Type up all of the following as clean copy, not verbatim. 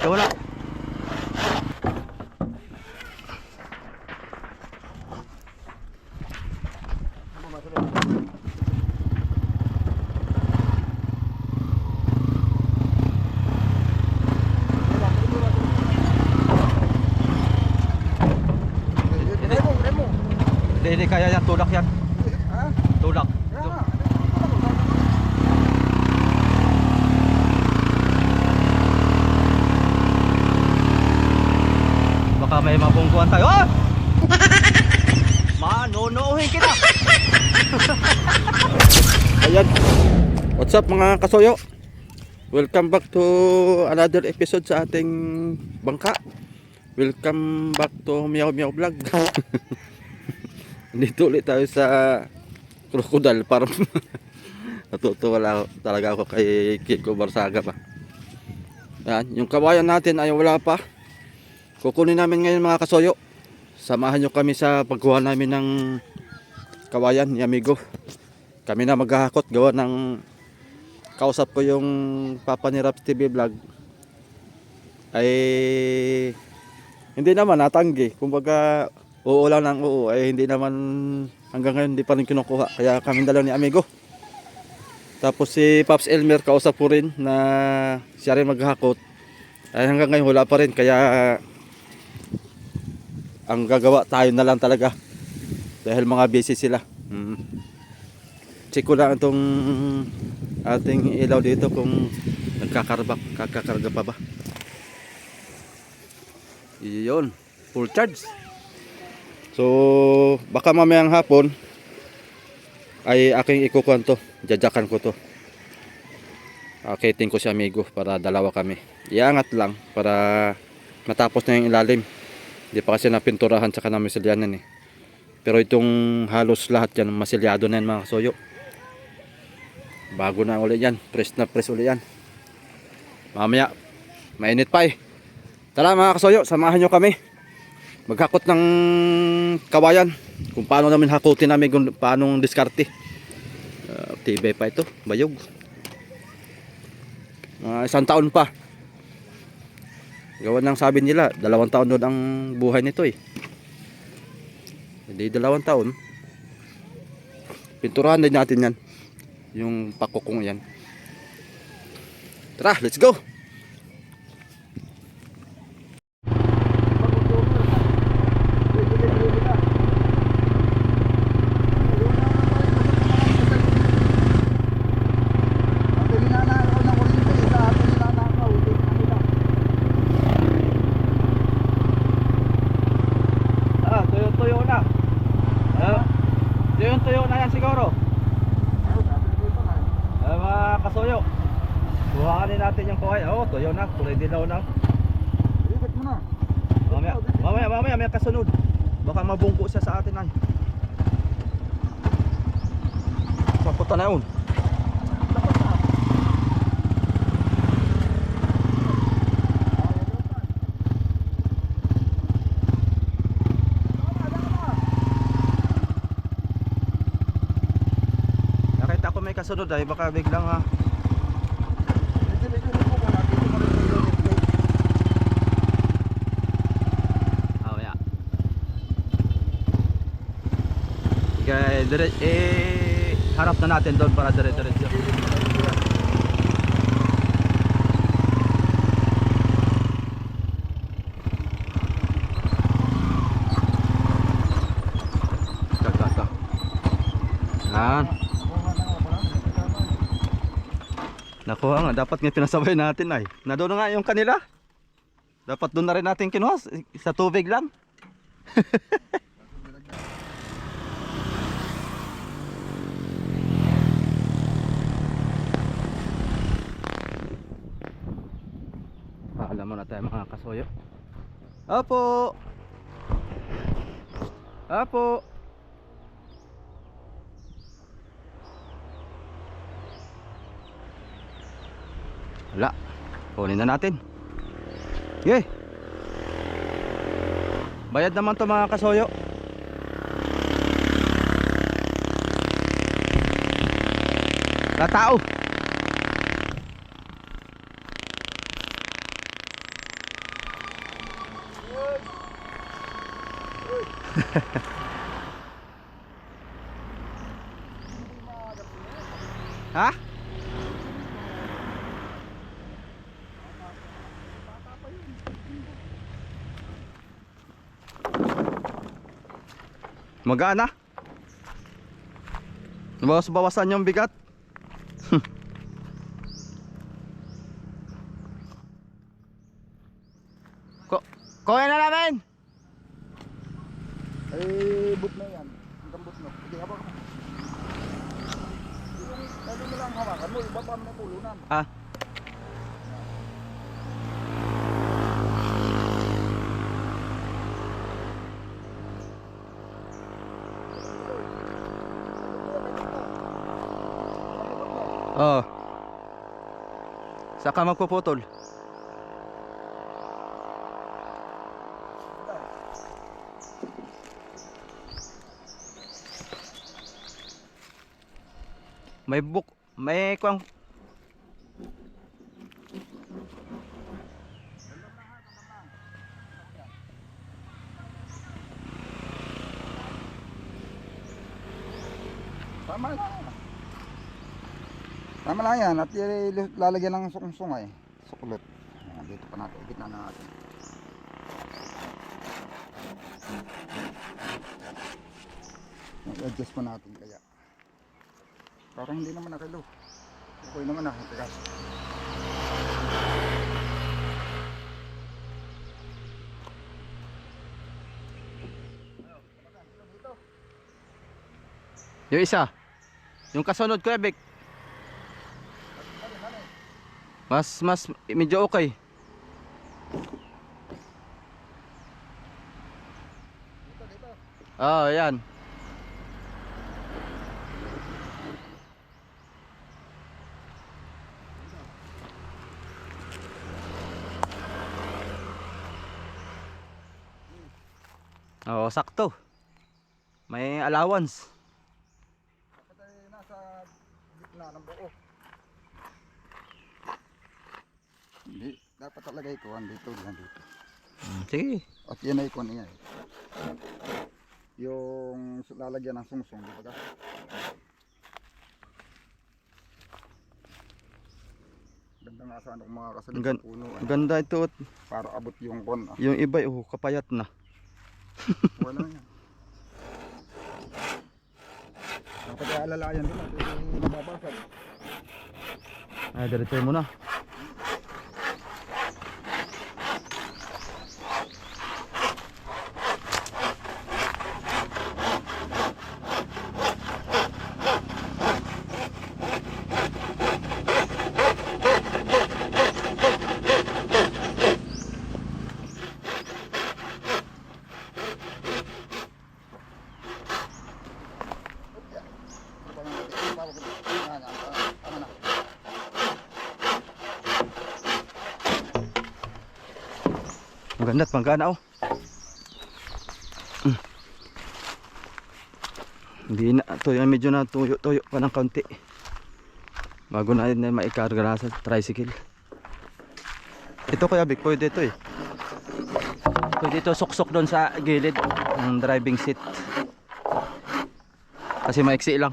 wala. Hindi kaya yan, tulak yan. Tulak. Baka may mabungkuhan tayo. Ah! Manunuhin kita. Ayan. What's up mga kasoyo? Welcome back to another episode sa ating bangka. Welcome back to Meow Meow Vlog. Dito ulit tayo sa Crocodile Farm. Natutuwa talaga ako kay Kiko Barsaga pa. Yan, yung kawayan natin ay wala pa. Kukunin namin ngayon mga kasoyo. Samahan nyo kami sa pagkuha namin ng kawayan ni Amigo. Kami na maghahakot, gawa ng kausap ko yung papa ni Raps TV Vlog. Ay hindi naman natanggi. Kumbaga oo lang ng oo. Ay hindi naman hanggang ngayon hindi pa rin kinukuha. Kaya kami dalawa ni Amigo. Tapos si Pops Elmer kausap ko rin na siya rin maghahakot. Ay hanggang ngayon wala pa rin. Kaya ang gagawa tayo na lang talaga. Dahil mga busy sila. Check ko lang itong ating ilaw dito kung kakakarga pa ba. Iyon, full charge. So baka mamayang hapon ay aking ikukuhan to, jajakan ko to. Akitin ko si Amigo para dalawa kami. Iangat lang para matapos na yung ilalim. Hindi pa kasi napinturahan sa kanang masilyanan eh. Pero itong halos lahat yan masilyado na yan mga kasoyo. Bago na ulit yan, press na press ulit yan. Mamaya mainit pa eh. Tara mga kasoyo, samahan nyo kami maghakot ng kawayan. Kung paano namin hakutin namin, kung paano diskarte. Tibay pa ito, bayog. Isang taon pa. Gawa ng sabi nila 2 taon doon ang buhay nito eh. Hindi 2 taon. Pinturahan din natin yan. Yung pakukong yan. Tara, let's go. Tuyo na yan siguro. Mga kasoyo, buhanin natin yung kaway. Oh, tuyo na, kulay dilaw na. Ikot mo na. Mamaya may kasunod. Baka mabungko siya sa atin ay. Papunta na yun. Kasunod ay baka biglang yeah. Okay, harap na natin doon para dire-diretso. Kaka. Yan. Nakuha nga, dapat nga pinasabay natin ay. Nadoon nga yung kanila. Dapat doon na rin natin kinuha. Sa tubig lang. Alam mo na tayo mga kasoyo. Apo! Apo! Wala. Kunin na natin. Okay. Bayad naman to mga kasoyo. Tao. Ha? Magaan na. Bawas-bawasan yung bigat. Kuha na namin. Ay, boot na yan. Hanggang boot na. Sige, habang mo. Pwede mo lang hawakan mo. Iba pa mo tulunan. Ah. Oh. Saka magpuputol. May kuang Tama lang. Tama lang yan. At lalagyan ng sungay. Sukulot. Ayan, dito pa natin. Gitna na natin. I-adjust pa natin kaya. Parang hindi naman nakilo. Okay naman na. Tigas. yung isa. Yung kasunod ko, Ebek. Mas medyo okay. Oh, yan. Oh, sakto. May allowance. Dapat ay nasa gitna ng buo. Hindi. Dapat talaga ikuhan dito. Dito. Sige. At yan ay ikuhan niya. Yung lalagyan ng sungsong. Di ba ka? Ganda nga sa anong mga kasalit sa puno. Ganda ito. Para abot yung kon. Yung iba, kapayat na. Wala yan. Dapat ay alalayan din at nababasag. Ay, diretso mo na. Maganda at magana oh. Hindi na ito yung medyo na tuyo pa ng kaunti. Bago na maikarga na sa tricycle. Ito kaya Big, pwede ito eh. Pwede ito suksok doon sa gilid ng driving seat. Kasi maiksi lang.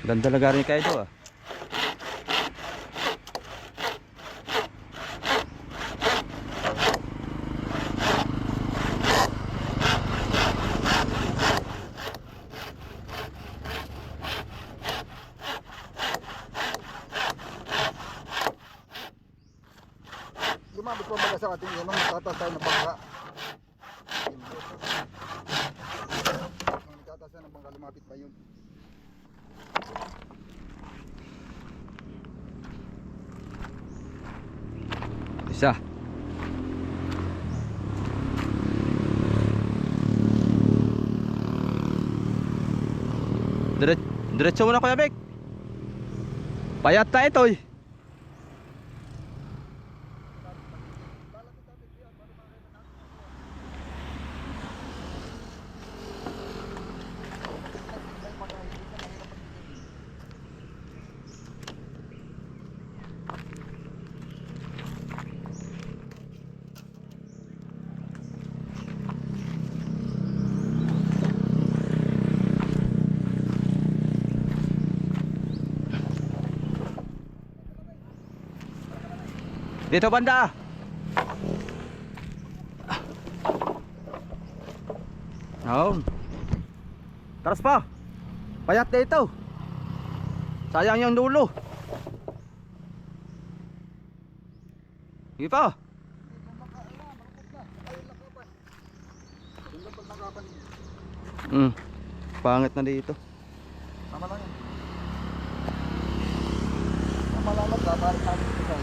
Ganda lagarin kayo ito ah. Lumabas Sabi ko baga sa atin, yun ang nagtatasa ng bangka. Ang nagtatasa ng bangka, lumapit ba yun? Isa. Diretso muna Kuya Bek. Payat na ito eh. Dito banda. Oh. Taras pa. Payat na ito. Sayang yung dulo. Sige pa. Pangit na dito. Tama lang yan. Tama lang lang, kapalit natin ito.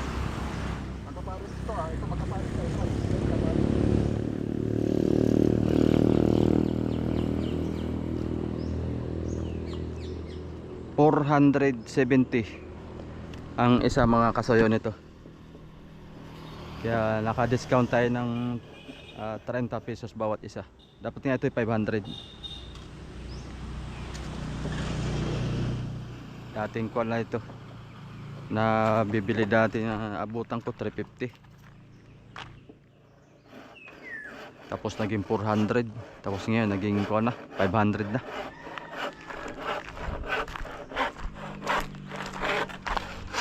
Magkapalit ito ha, ito magkapalit ito. $470 ang isa mga kasoyo nito. Kaya naka-discount tayo ng 30 pesos bawat isa. Dapat nga ito 500. Dating kuwan na ito na bibili dati na abutan ko 350. Tapos naging 400. Tapos ngayon naging kuwan na 500 na.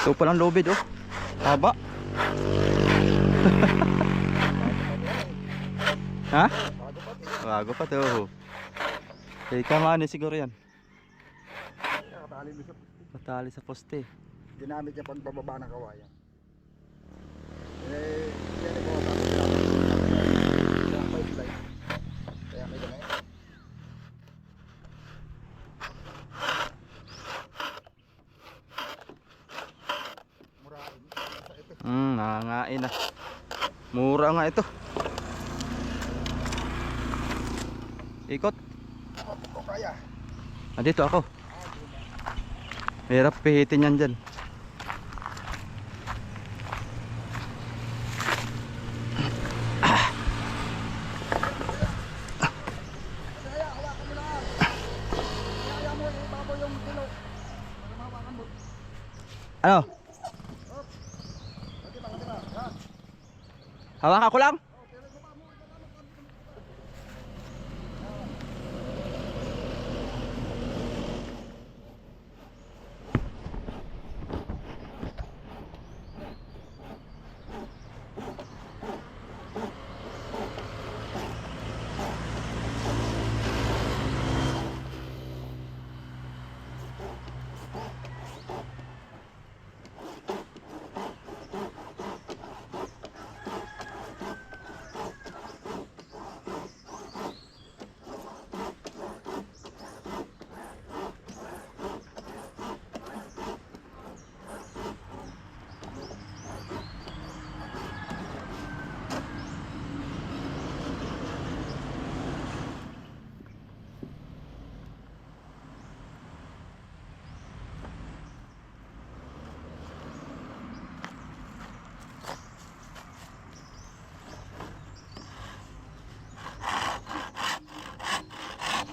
Ito palang lobid oh. Haba. Ha? Bago pa to. Kaya kamani siguro yan. Nakatali doon sa Patali sa poste. ginamit niya pagbababa ng kawayan. Yan ko kaya may ganun. Murahin. Sa ito. Nangangain na. Mura nga ito. Ikot. O kaya. Dito ako. Hirap pihitin yan dyan. Kaya hawakan mo lang. Kaya mo ibabaw yung kilo. Para mahawakan mo. Ano? Lagi lang. Yan. Hawakan ko lang?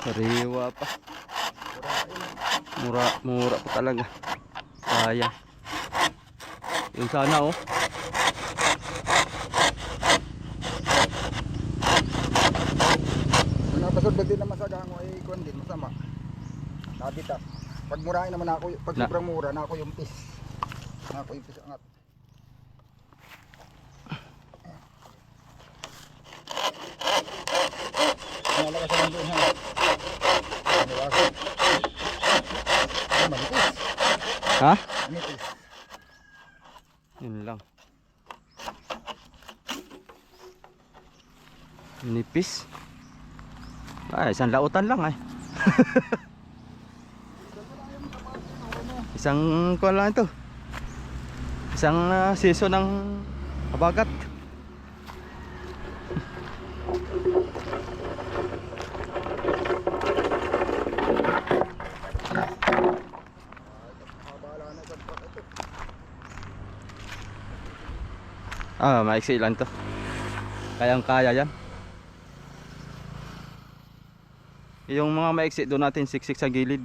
Sariwa pa. Mura pa talaga. Sayang. Yung sana oh. Mga pasundot din naman sa gango ay kuwan din masama. Nabita. Pag murahin naman ako, pag Na- sobrang mura na ako yung pis. Na ako yung pis angat. Nalaga sa doon ha. Niwasan. Manipis. Ha? Manipis. Yun lang. Nipis. Ay, isang lautan lang ay. Isang kuwan lang ito. Isang season ng habagat. Maiksi lang to. Kayang kaya yan. Yung mga maiksi doon natin siksik sa gilid.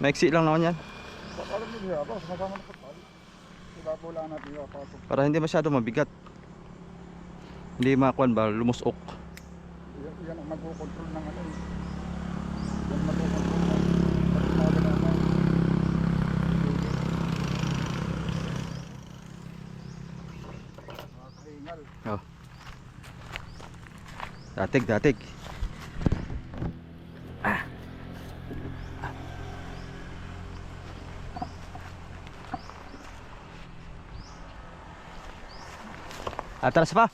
Maiksi lang naman yan. Alam niyo siya ba? Sumasama na pagpali. Ibabaw lang natin yung pasok. Para hindi masyado mabigat. Hindi makuan ba lumusok. Yan ang magkukontrol ng ano eh. Yan magkukontrol ng pagkakagana ng makakahingal. Oh. Datig, datig. Atras pa.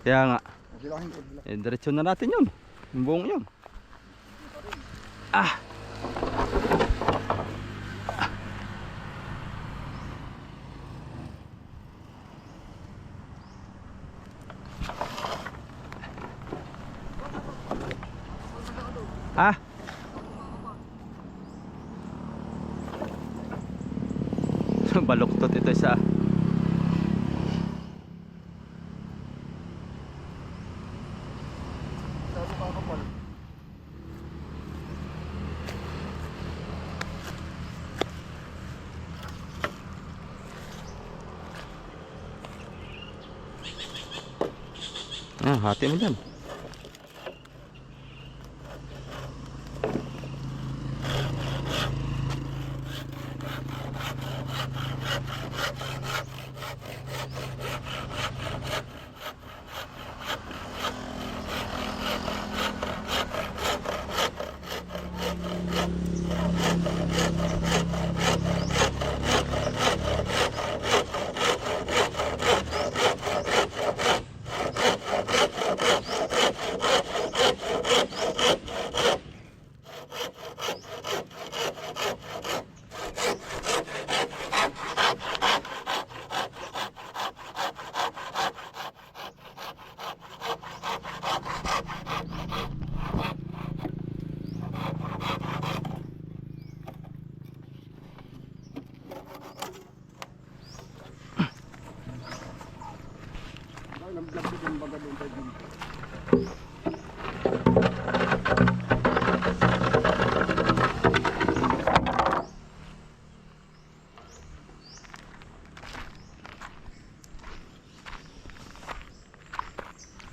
Kaya nga. Hilahin ko. Diretso na natin yun. Yung buong yun. Ah! Ah! Baluktot ito sa hati mo dyan.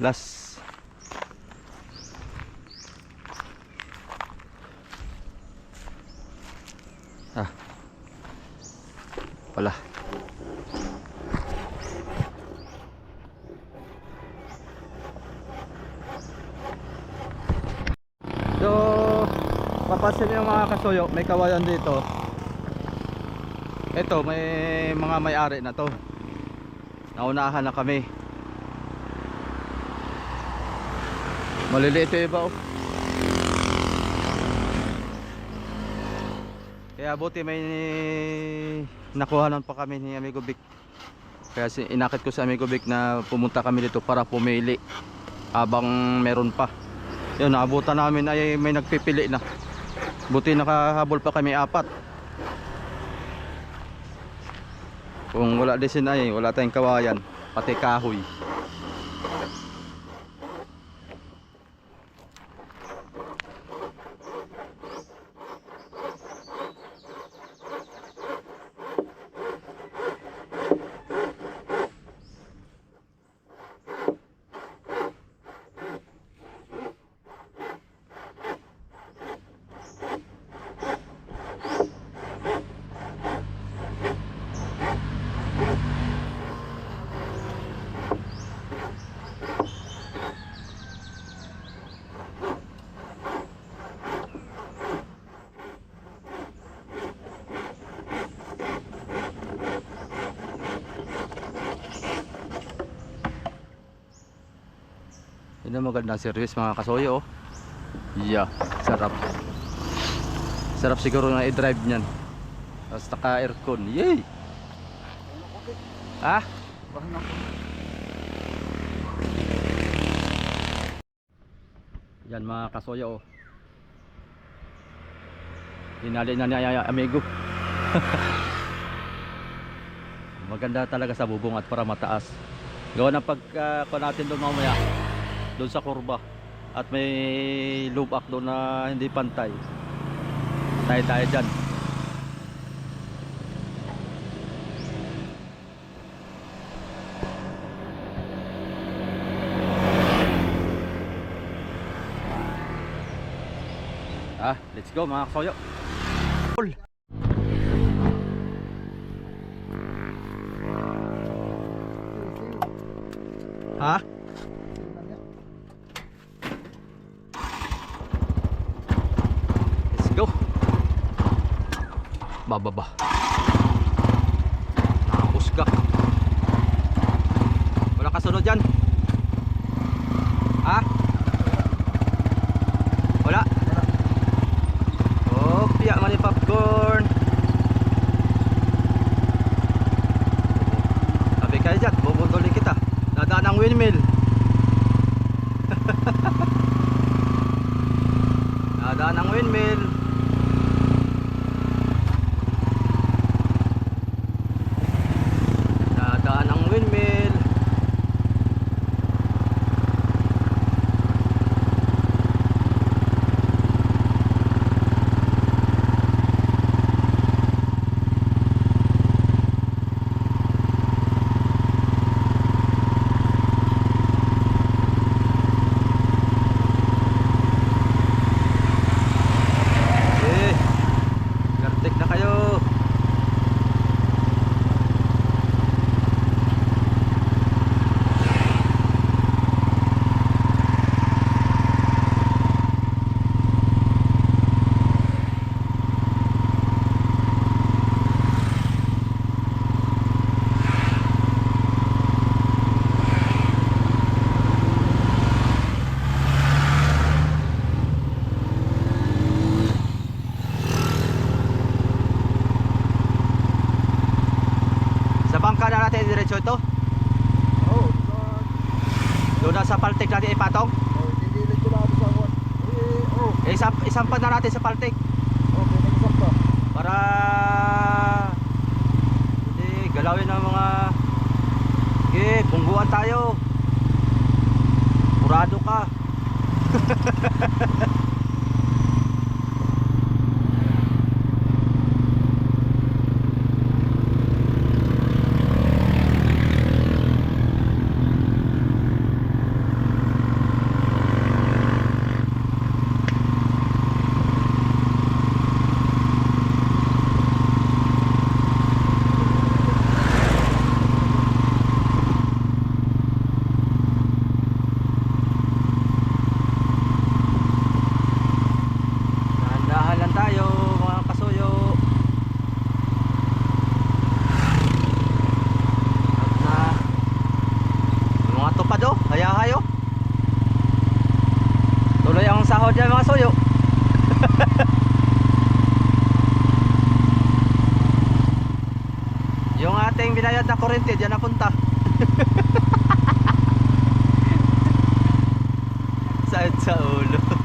Last. Wala. So, papansin niyo mga kasuyo, may kawayan dito. Ito, may mga may-ari na to. Naunahan na kami. Maliliit yung iba oh. Kaya buti may nakuhanan pa kami ni Amigo Vic. Kaya inakit ko sa Amigo Vic na pumunta kami dito para pumili habang meron pa. Yun, naabutan namin ay may nagpipili na. Buti nakahabol pa kami 4. Kung wala din ay wala tayong kawayan, pati kahoy. Yun ang magandang service mga kasoyo oh. Yeah, sarap. Sarap siguro na i-drive niyan. Tapos naka-aircon. Yay! Ha? Yan mga kasoyo oh. Hinali na niya amigo. Maganda talaga sa bubong at para mataas. Gawa ng pagka natin doon mamaya doon sa kurba at may lubak doon na hindi pantay. Tayo dyan. Let's go mga kasoyo. Ha? Let's go. Bababa. Nakapusga. Wala kasunod dyan. Ha? Wala. Oh, piyak man yung popcorn. Sabi kayo dyan, bubundulin kita. Nadaan ang windmill. Nadaan ang windmill. Nadaan ang windmill. Bangka na natin diretso ito. Oo. Doon na sa Paltik natin ipatong. Dinilit ko lang sa one. Isampan na natin sa Paltik. Okay, nag-isap pa. Para hindi galawin ng mga bungguan tayo. Kurado ka. Sahod yan mga soyo. Yung ating binayad na kuryente diyan napunta. Sahod sa ulo.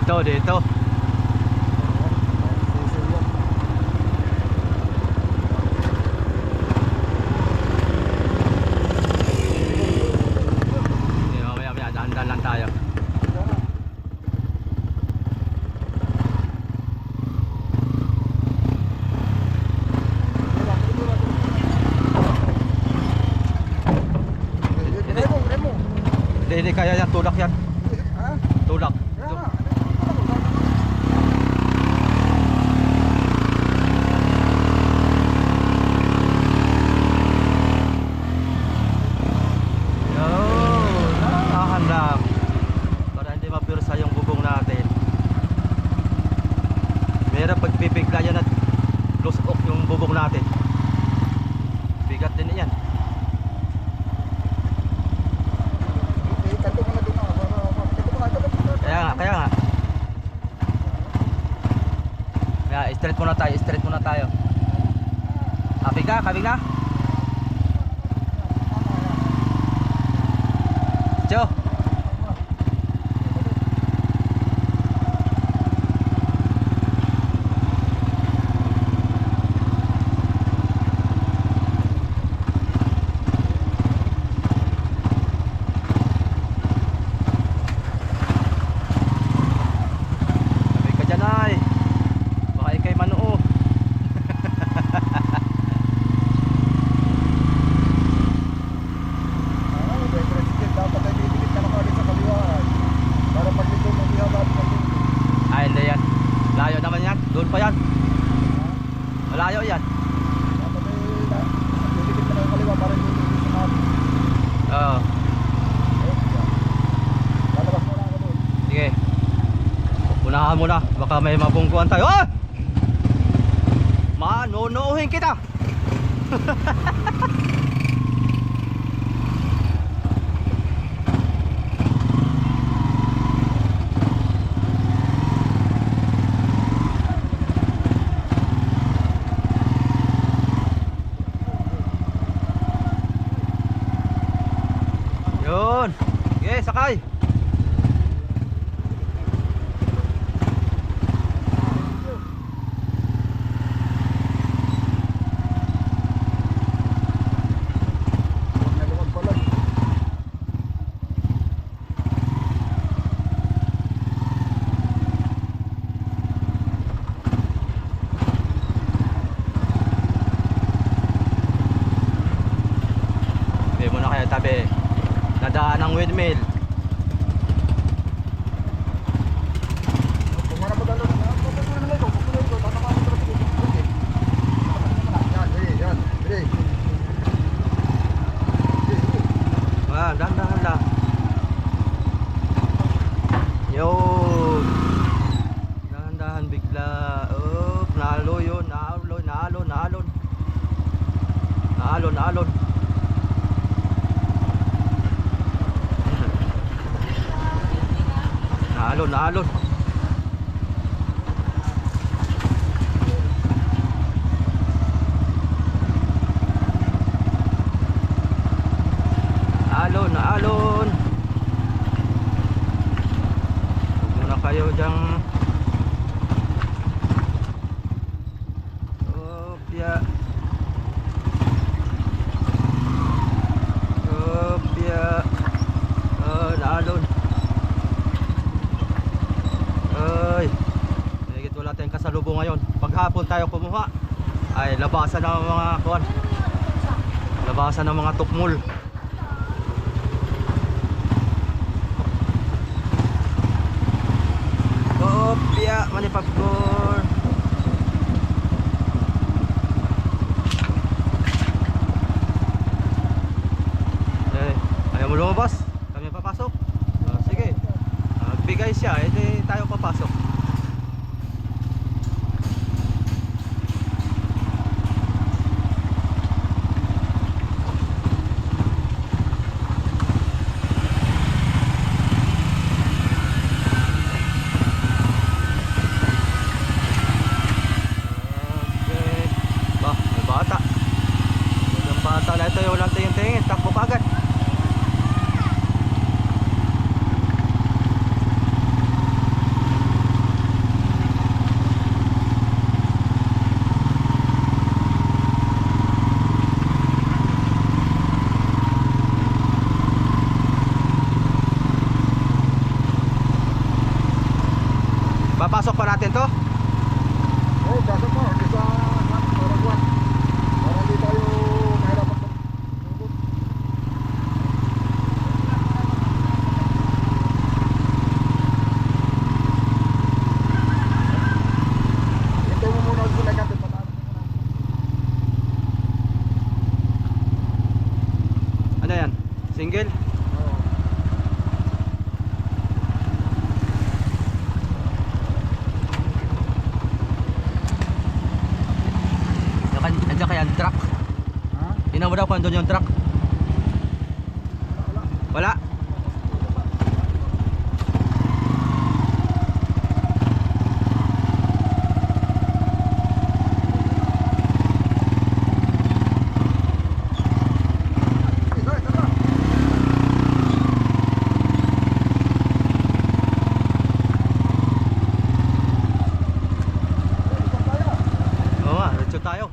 Dito, dito. Hindi, mamaya, dahan-dahan lang tayo. Remo. Hindi kaya yan, tulak yan. Ha? Tulak. Kaya. Yun, nakakanda. Para hindi mapirsa yung bubong natin. Meron pagpipigla yan at lusok yung bubong natin. Bigat din yan. Kanto mo na doon. Kanto mo na. Kaya nga. Kaya straight muna tayo. Kabig na. Jo. Kabig ka dyan ay. Baka ikay manuo. Dapat ay bibigit ka na kagad sa kaliwa. Para paglito mo bihaba ng Ay, hindi yan. Layo naman yan. Doon pa yan. Malayo yan. dapat ay bibigit ka na ng kaliwa para hindi sumabi. Oo. Lalabas mo na ako doon. Sige. Unahan muna. Baka may mabungkuhan tayo. Ah! Manunuhin kita. Yun. Sige, sakay. Naluwag pala. Sabi mo na kaya tabi. Nadaan ng windmill. Kung wala pa dalo na. Pupunta na lang ito. Tatamaan ko sa pupunta. Yan. Ready. Ah, dahan-dahan lang. Yun. Dahan-dahan bigla. Oh, nalo yun. Naalon. Naalon. Alon. Huwag muna kayo dyang Opya. Naalon. Ay, nagigit wala tayong kasalubong ngayon. Paghapon tayo kumuha ay labasan ng mga kuwan. Labasan ng mga tukmul. Opya, manipapcorn. Ayaw mo lumabas? Kami papasok? Sige. Bigay siya, edi tayo papasok. Okay. May bata. Yung bata na ito, yung walang tingin-tingin, takbo kagad. Ipapasok pa natin to? Oo, pasok mo. Hindi sa Paraguan. Para hindi tayo mahirapan sa lubog. Ito mo muna sa lagat. Ano yan? Single? Oo. Andiyan kaya ang truck? Ha? Tingnan mo daw kung andun yung truck. Wala? Isa, isa lang. Oo nga, retso tayo.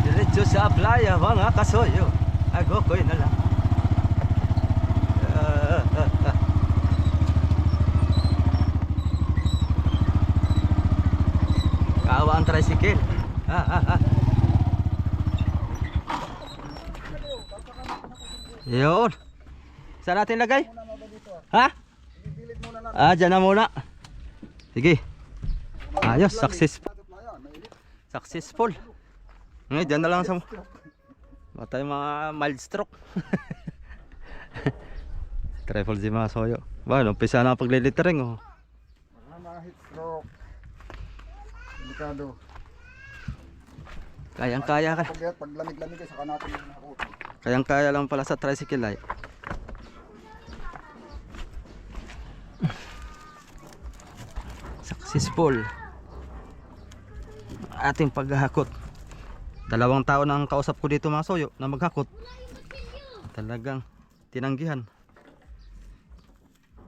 Diretso sa playa mga kasoyo. Ako ko'y na lang. Kawa ang tricycle. Yun. Saan natin lagay? Ha? Ibibilid muna lang. Dyan na muna. Sige. Ayos, successful. Successful. Ngayon, dyan na lang sa... Baka tayo mga mild stroke. Trifle si mga soyo. Ba, umpisa na ang paglilitering, oh. Mga heat stroke. Delikado. Kayang-kaya ka. Pag lamig-lamig ay saka natin yung ako. Kayang-kaya lang pala sa tricycle ay. Successful. Ating paghahakot. 2 taon ang kausap ko dito mga soyo na maghakot. Talagang tinanggihan.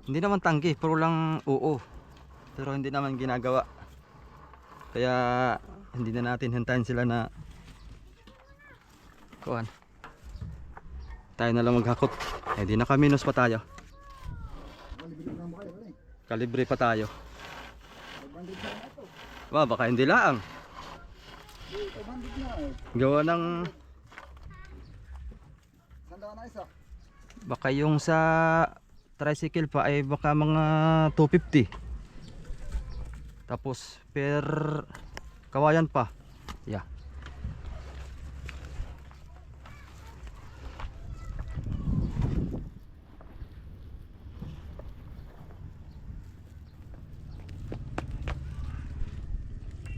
Hindi naman tanggi, puro lang oo. Pero hindi naman ginagawa. Kaya hindi na natin hintayin sila na kuhan. Tayo na lang maghakot. Eh di naka-minus pa tayo. Kalibre pa tayo. Baka hindi laang. Gawa ng baka yung sa tricycle pa ay baka mga 250. Tapos per kawayan pa. Yeah.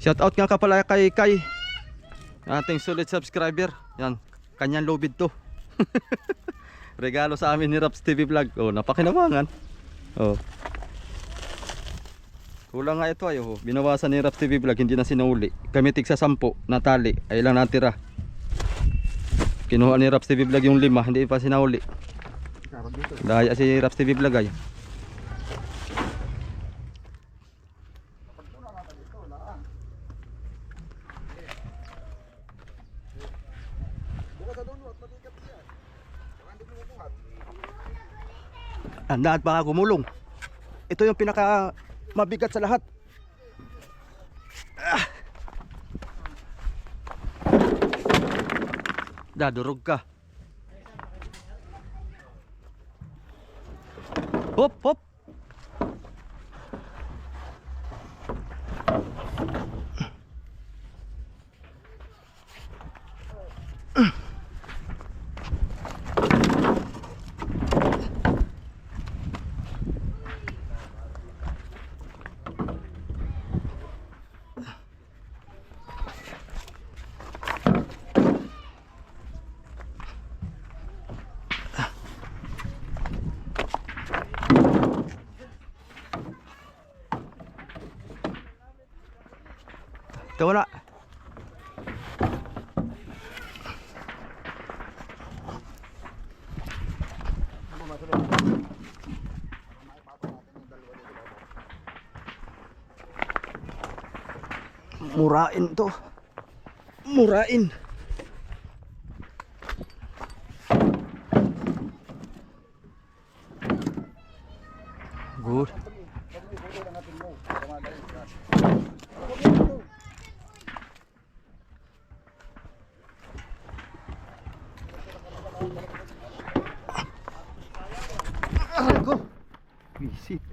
Shout out nga ka pala kay ating solid subscriber. Yan, kanyang lobid to. Regalo sa amin ni Raps TV Vlog. Oh, napakinabangan. Oh. Kulang nga ito ay oh. Binawasan ni Raps TV Vlog, hindi na sinauli. Kami tig sa 10 na tali, ay lang natira. Kinuha ni Raps TV Vlog yung 5, hindi pa sinauli. Daya si Raps TV Vlog ay. Andaan baka gumulong. Ito yung pinaka mabigat sa lahat. Dadurog ka. Hop, hop. Ito wala. Murain to. Murain. Good. Aray ko. Visit.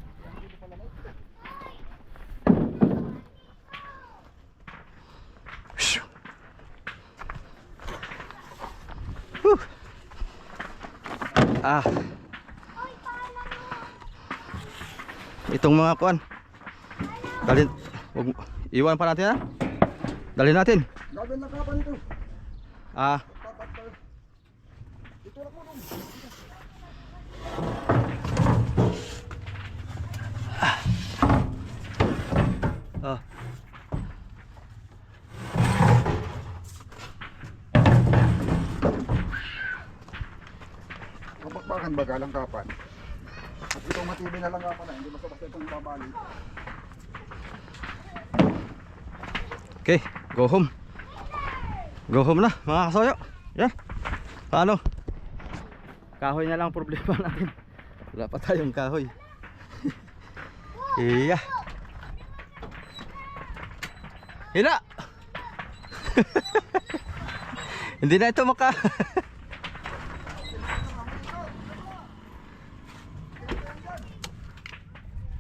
Ah. Itong mga kuan. Dalhin. Iwan pa natin ha. Dalhin natin. Gagawin lang kapan ito. Ah. Ito lang mo nung. Ah. Kapakbakan ba galang kapan? At itong matibay na lang kapan na, hindi basta-basta itong babali. Okay, go home. Go home na mga kasoyo. Yan. Paano? Kahoy na lang problema natin. Wala pa tayong kahoy. Iya. Hila. Hindi na ito maka.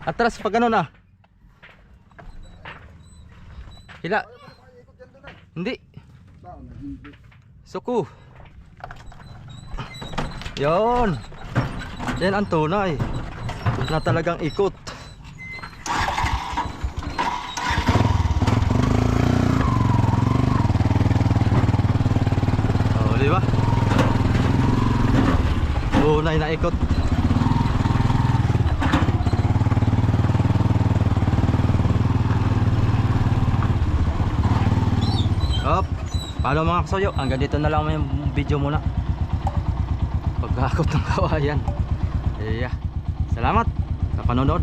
Atras pag ano na. Hila. Hindi. Suku. Yon. Yan ang tunay na talagang ikot. Oh, di ba? Tunay na ikot. Op. Paano mga kasoyo? Hanggang dito na lang yung video muna. Pagkakot ng kawayan. Iya. Salamat sa panonood.